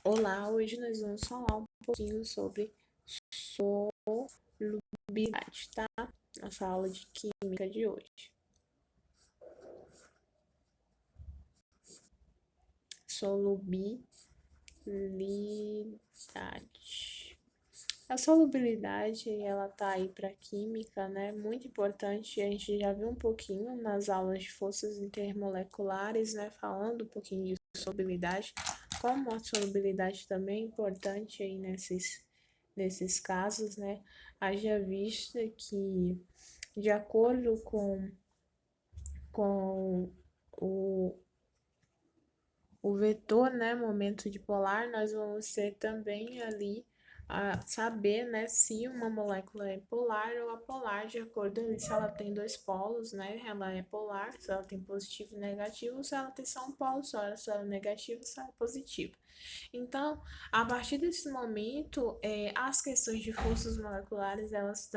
Olá, hoje nós vamos falar um pouquinho sobre solubilidade, tá? Nossa aula de química de hoje. Solubilidade. A solubilidade, ela tá aí para química, né? Muito importante. A gente já viu um pouquinho nas aulas de forças intermoleculares, né? Falando um pouquinho de solubilidade. Como a solubilidade também é importante aí nesses casos, né? Haja vista que, de acordo com o, o vetor, né, momento dipolar, nós vamos ter também ali a saber, né, se uma molécula é polar ou apolar, de acordo ali se ela tem dois polos, né, ela é polar, se ela tem positivo e negativo, se ela tem só um polo só, se ela é negativo, se ela é positivo. Então, a partir desse momento, as questões de forças moleculares, elas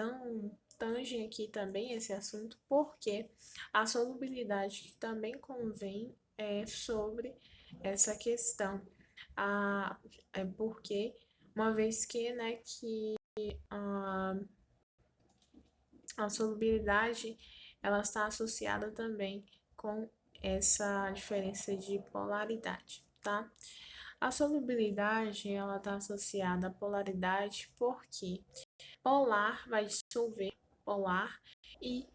tangem aqui também esse assunto, porque a solubilidade que também convém é sobre essa questão. É porque, uma vez que, né, que a, a solubilidade, ela está associada também com essa diferença de polaridade, tá? A solubilidade, ela está associada à polaridade porque polar vai dissolver polar e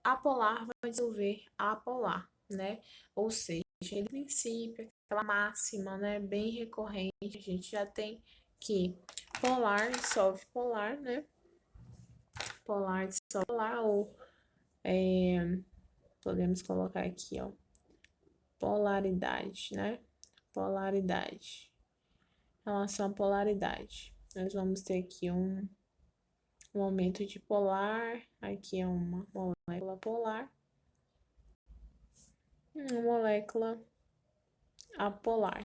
apolar vai dissolver apolar, né? Ou seja, em princípio, aquela máxima, né, bem recorrente, a gente já tem que polar dissolve polar, né? Polar dissolve polar, ou podemos colocar aqui, ó, polaridade, né? Polaridade. Em relação à polaridade, nós vamos ter aqui um aumento de polar, aqui é uma molécula polar, uma molécula apolar,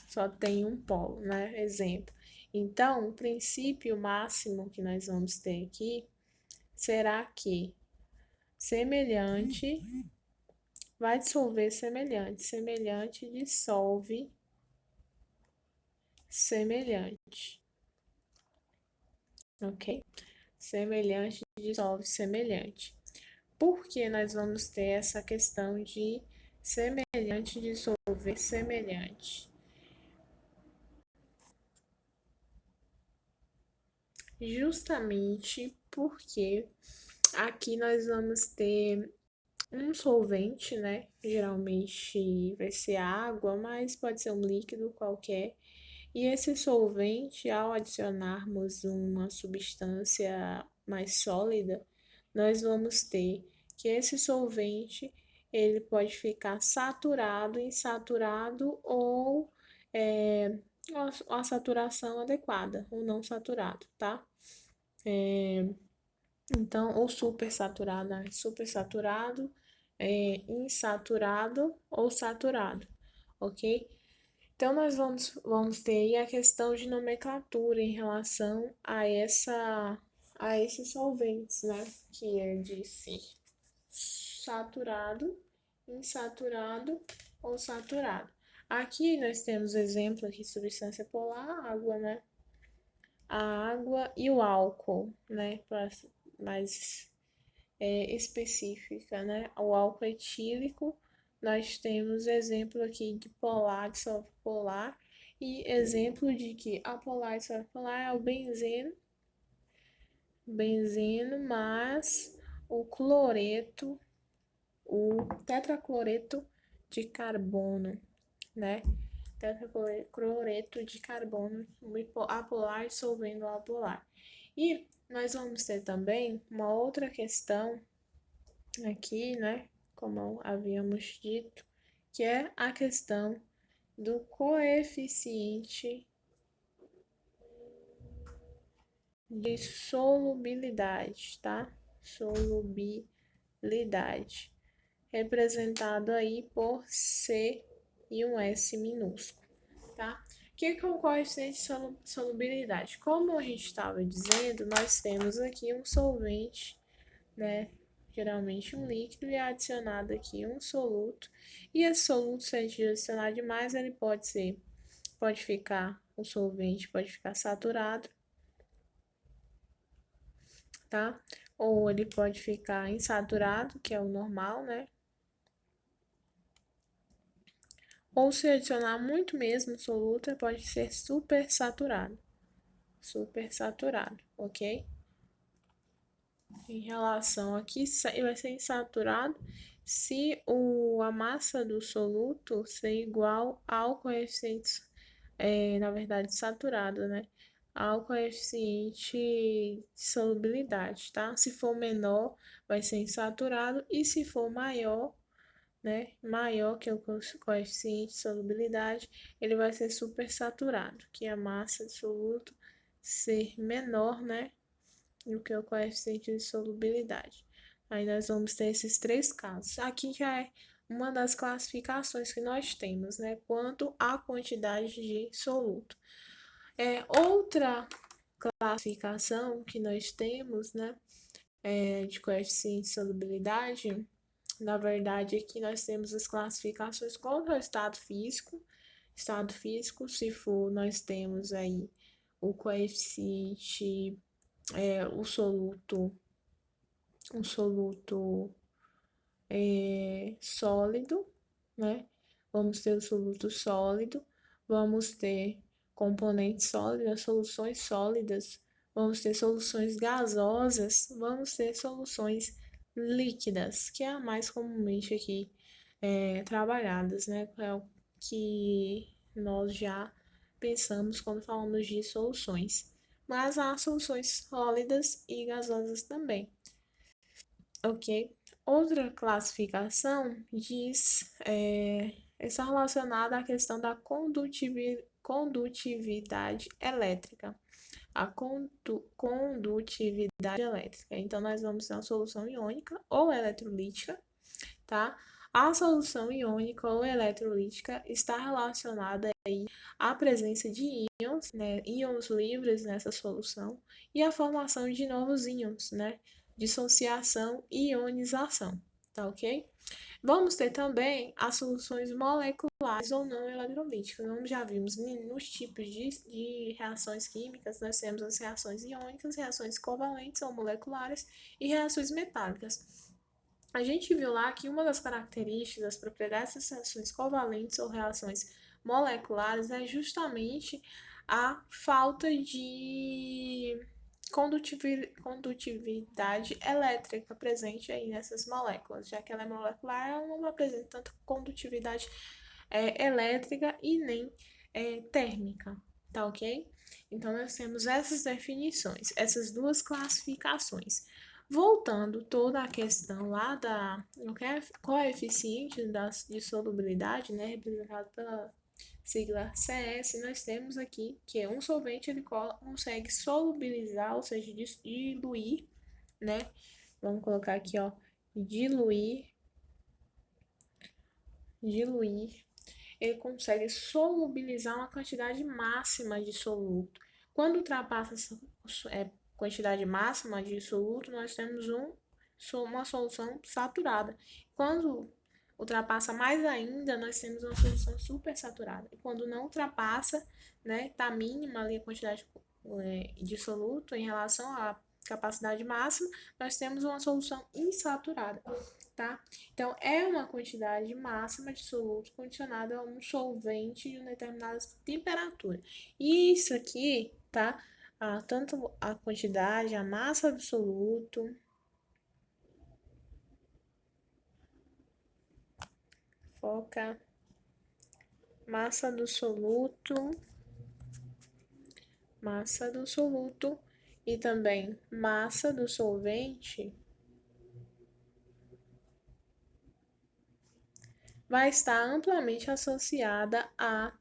só tem um polo, né? Exemplo. Então, o princípio máximo que nós vamos ter aqui será que semelhante vai dissolver semelhante, semelhante dissolve semelhante, ok? Semelhante dissolve semelhante. Por que nós vamos ter essa questão de semelhante dissolver semelhante? Justamente porque aqui nós vamos ter um solvente, né? Geralmente vai ser água, mas pode ser um líquido qualquer. E esse solvente, ao adicionarmos uma substância mais sólida, nós vamos ter que esse solvente ele pode ficar saturado, insaturado ou a saturação adequada, ou não saturado, tá? Então, ou supersaturado, né? Supersaturado, insaturado ou saturado, ok? Então, nós vamos ter aí a questão de nomenclatura em relação a esses solventes, né? Que é de ser saturado, insaturado ou saturado. Aqui nós temos exemplo aqui, substância polar, água, né? A água e o álcool, né? Para mais específica, né? O álcool etílico, nós temos exemplo aqui de polar, dissolve polar, e exemplo de que apolar e dissolve polar é o benzeno, mas o cloreto, o tetracloreto de carbono, né? Tetracloreto de carbono, apolar dissolvendo o apolar. E nós vamos ter também uma outra questão aqui, né? Como havíamos dito, que é a questão do coeficiente de solubilidade, tá? Solubilidade, representado aí por C e um S minúsculo, tá? O que é o coeficiente de solubilidade? Como a gente estava dizendo, nós temos aqui um solvente, né? geralmente um líquido, e é adicionado aqui um soluto. E esse soluto, se a gente adicionar demais, ele pode ficar, o solvente pode ficar saturado, tá? Ou ele pode ficar insaturado, que é o normal, né? Ou se adicionar muito mesmo soluto, ele pode ser super saturado, ok? Em relação aqui, vai ser insaturado se a massa do soluto ser igual ao coeficiente, na verdade, saturado, né? Ao coeficiente de solubilidade, tá? Se for menor, vai ser insaturado, e se for maior, né? Maior que o coeficiente de solubilidade, ele vai ser supersaturado, que é a massa do soluto ser menor, né? Do que o coeficiente de solubilidade. Aí nós vamos ter esses três casos. Aqui já é uma das classificações que nós temos, né? Quanto à quantidade de soluto. Outra classificação que nós temos, né? De coeficiente de solubilidade, na verdade, aqui nós temos as classificações contra o estado físico. Estado físico, se for, nós temos aí o coeficiente, o soluto, sólido, né? Vamos ter o soluto sólido, vamos ter componentes sólidos, soluções sólidas, vamos ter soluções gasosas, vamos ter soluções líquidas, que é a mais comumente aqui trabalhadas, né? É o que nós já pensamos quando falamos de soluções. Mas há soluções sólidas e gasosas também, ok? Outra classificação está relacionada à questão da condutividade elétrica. A condutividade elétrica. Então, nós vamos ter uma solução iônica ou eletrolítica, tá? A solução iônica ou eletrolítica está relacionada aí à presença de íons, né? Íons livres nessa solução, e a formação de novos íons, né? Dissociação e ionização, tá ok? Vamos ter também as soluções moleculares ou não eletrolíticas. Como já vimos nos tipos de reações químicas, nós temos as reações iônicas, reações covalentes ou moleculares e reações metálicas. A gente viu lá que uma das características, das propriedades das reações covalentes ou reações moleculares é justamente a falta de condutividade elétrica presente aí nessas moléculas, já que ela é molecular, ela não apresenta tanta condutividade elétrica e nem térmica, tá ok? Então, nós temos essas definições, essas duas classificações. Voltando toda a questão lá no coeficiente de solubilidade, né, representado pela sigla CS, nós temos aqui que um solvente ele consegue solubilizar, ou seja, diluir, né? Vamos colocar aqui, ó, diluir. Ele consegue solubilizar uma quantidade máxima de soluto. Quando ultrapassa essa quantidade máxima de soluto, nós temos uma solução saturada. Quando ultrapassa mais ainda, nós temos uma solução supersaturada. E quando não ultrapassa, né, tá mínima ali a quantidade de soluto em relação à capacidade máxima, nós temos uma solução insaturada, tá? Então, é uma quantidade máxima de soluto condicionada a um solvente de uma determinada temperatura. E isso aqui, tá? Tanto a quantidade, a massa do soluto, foca, massa do soluto, e também massa do solvente vai estar amplamente associada à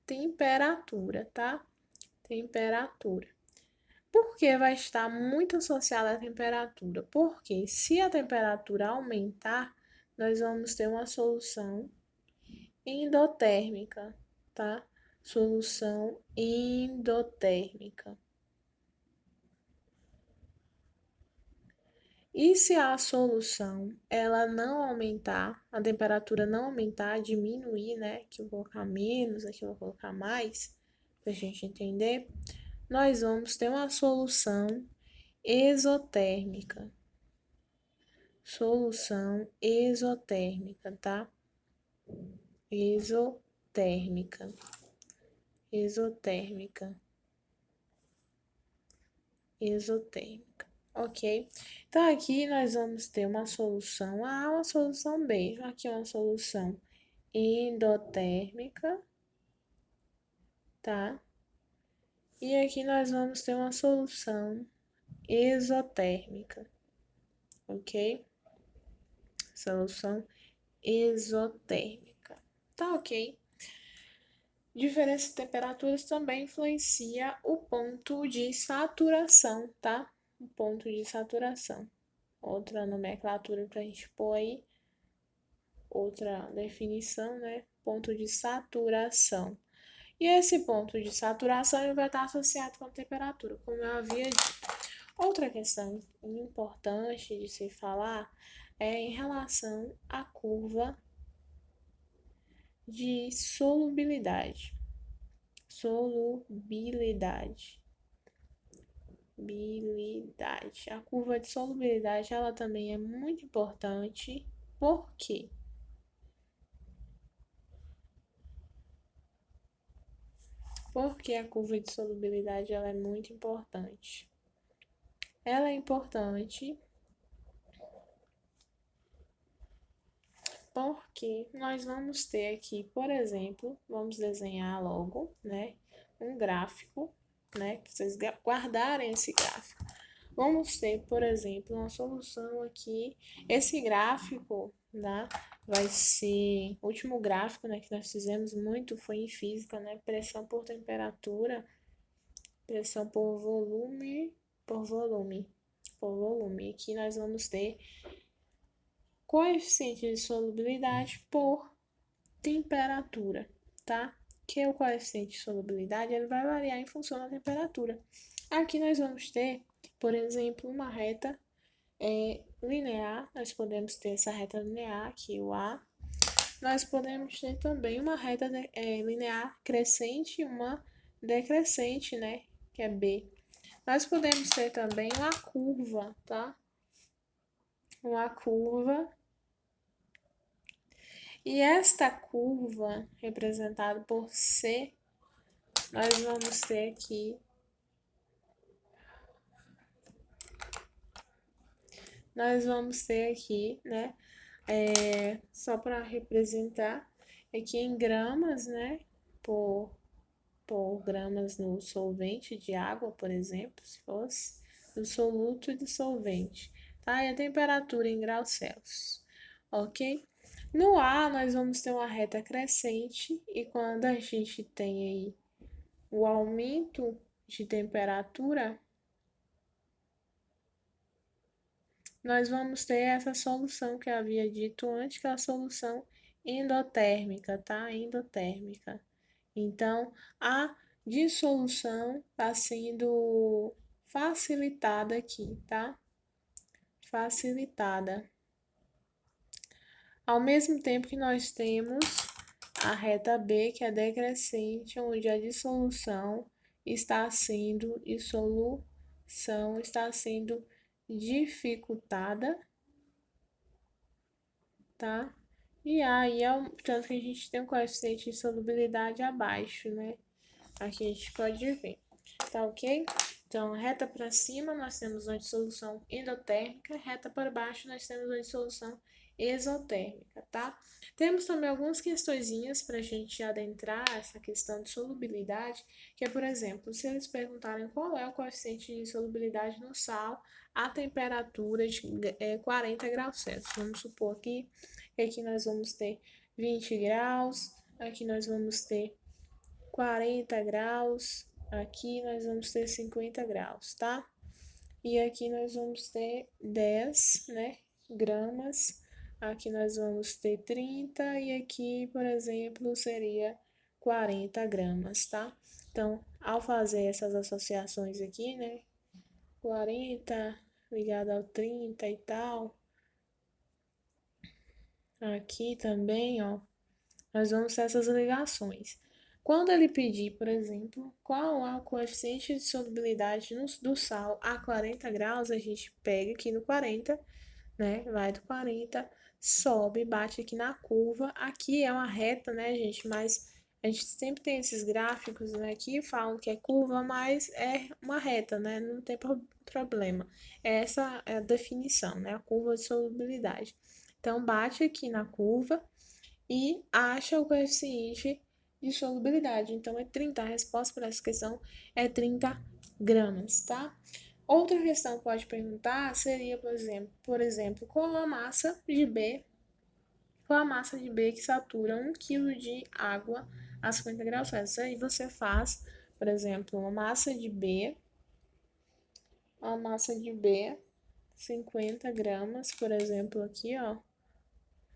temperatura, tá? Temperatura. Por que vai estar muito associada à temperatura? Porque se a temperatura aumentar, nós vamos ter uma solução endotérmica, tá? Solução endotérmica. E se a solução ela não aumentar, a temperatura não aumentar, diminuir, né? Aqui eu vou colocar menos, aqui eu vou colocar mais, para a gente entender, nós vamos ter uma solução exotérmica. Solução exotérmica, tá? Exotérmica. Exotérmica. Exotérmica. Ok? Então, aqui nós vamos ter uma solução A, uma solução B. Aqui uma solução endotérmica, tá? E aqui nós vamos ter uma solução exotérmica, ok? Solução exotérmica. Tá ok? Diferença de temperaturas também influencia o ponto de saturação, tá? O ponto de saturação. Outra nomenclatura para a gente pôr aí, outra definição, né? Ponto de saturação. E esse ponto de saturação ele vai estar associado com a temperatura, como eu havia dito. Outra questão importante de se falar é em relação à curva de solubilidade. Solubilidade. A curva de solubilidade ela também é muito importante. Por quê? Porque a curva de solubilidade ela é muito importante. Ela é importante porque nós vamos ter aqui, por exemplo, vamos desenhar logo, né, um gráfico, né, que vocês guardarem esse gráfico. Vamos ter, por exemplo, uma solução aqui. Esse gráfico, né, vai ser o último gráfico, né, que nós fizemos muito foi em física, né, pressão por temperatura, pressão por volume, por volume, por volume. Aqui nós vamos ter coeficiente de solubilidade por temperatura, tá? Que é o coeficiente de solubilidade, ele vai variar em função da temperatura. Aqui nós vamos ter, por exemplo, uma reta linear, nós podemos ter essa reta linear aqui, o A. Nós podemos ter também uma reta linear crescente e uma decrescente, né? Que é B. Nós podemos ter também uma curva, tá? Uma curva. E esta curva, representada por C, nós vamos ter aqui. Nós vamos ter aqui, né? Só para representar, aqui em gramas, né? Por gramas no solvente de água, por exemplo, se fosse do soluto e do solvente, tá? E a temperatura em graus Celsius, ok? No ar, nós vamos ter uma reta crescente e quando a gente tem aí o aumento de temperatura, nós vamos ter essa solução que eu havia dito antes, que é a solução endotérmica, tá? Endotérmica. Então, a dissolução está sendo facilitada aqui, tá? Facilitada. Ao mesmo tempo que nós temos a reta B, que é decrescente, onde a dissolução está sendo dificultada, tá? E aí, tanto que a gente tem um coeficiente de solubilidade abaixo, né? Aqui a gente pode ver, tá ok? Então, reta para cima nós temos uma dissolução endotérmica, reta para baixo nós temos uma dissolução exotérmica, tá? Temos também algumas questõezinhas para a gente adentrar essa questão de solubilidade, que é, por exemplo, se eles perguntarem qual é o coeficiente de solubilidade no sal a temperatura de 40 graus Celsius. Vamos supor aqui que aqui nós vamos ter 20 graus, aqui nós vamos ter 40 graus, aqui nós vamos ter 50 graus, tá? E aqui nós vamos ter 10, né, gramas, aqui nós vamos ter 30 e aqui, por exemplo, seria 40 gramas, tá? Então, ao fazer essas associações aqui, né, 40 ligado ao 30 e tal. Aqui também, ó, nós vamos ter essas ligações. Quando ele pedir, por exemplo, qual é o coeficiente de solubilidade do sal a 40 graus, a gente pega aqui no 40, né? Vai do 40, sobe, bate aqui na curva. Aqui é uma reta, né, gente? Mas a gente sempre tem esses gráficos, né, que falam que é curva, mas é uma reta, né? Não tem problema. Essa é a definição, né? A curva de solubilidade. Então, bate aqui na curva e acha o coeficiente de solubilidade. Então, é 30. A resposta para essa questão é 30 gramas, tá? Outra questão que pode perguntar seria, por exemplo, qual a massa de B que satura 1 kg de água a 50 graus Celsius? Aí você faz, por exemplo, uma massa de B, 50 gramas, por exemplo, aqui, ó,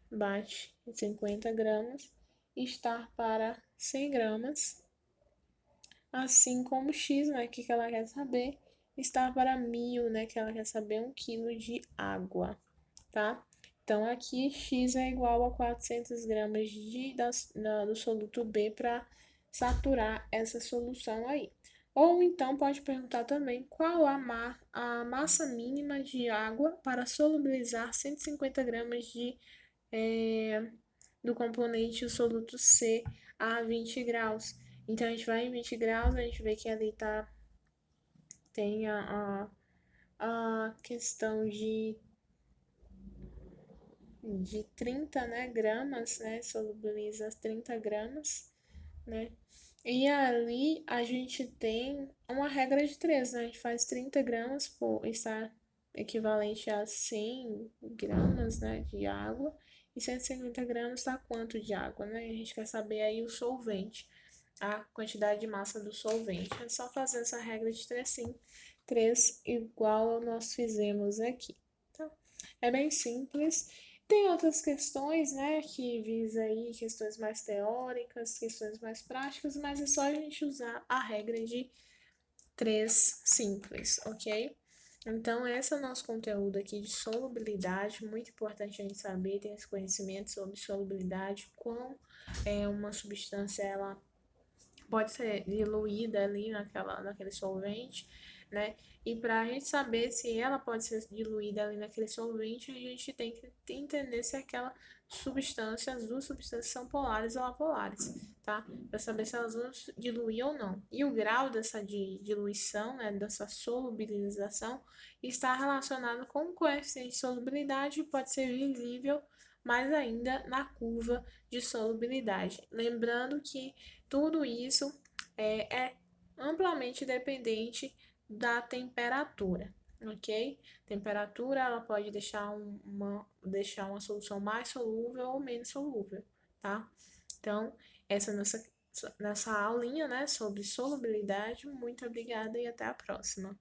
bate 50 gramas, estar para 100 gramas, assim como X, né, que ela quer saber, estar para 1000, né, que ela quer saber 1 kg de água, tá? Então, aqui X é igual a 400 gramas do soluto B para saturar essa solução aí. Ou então pode perguntar também qual a massa mínima de água para solubilizar 150 gramas do componente soluto C a 20 graus. Então, a gente vai em 20 graus, a gente vê que ali tem a questão de 30, né, gramas, né, solubiliza 30 gramas, né, e ali a gente tem uma regra de 3, né, a gente faz 30 gramas por estar equivalente a 100 gramas, né, de água, e 150 gramas dá quanto de água, né, a gente quer saber aí o solvente, a quantidade de massa do solvente, é só fazer essa regra de 3 sim, 3 igual nós fizemos aqui, tá? É bem simples. Tem outras questões, né, que visa aí questões mais teóricas, questões mais práticas, mas é só a gente usar a regra de 3 simples, ok? Então, esse é o nosso conteúdo aqui de solubilidade, muito importante a gente saber, ter esse conhecimento sobre solubilidade, quão uma substância ela pode ser diluída ali naquele solvente, né? E para a gente saber se ela pode ser diluída ali naquele solvente, a gente tem que entender se aquela substância, as duas substâncias são polares ou apolares, tá? Para saber se elas vão diluir ou não. E o grau dessa diluição, né, dessa solubilização, está relacionado com o coeficiente de solubilidade, pode ser visível mais ainda na curva de solubilidade. Lembrando que tudo isso é amplamente dependente da temperatura, ok? Temperatura ela pode deixar uma solução mais solúvel ou menos solúvel, tá? Então, essa nessa aulinha, né, sobre solubilidade. Muito obrigada e até a próxima.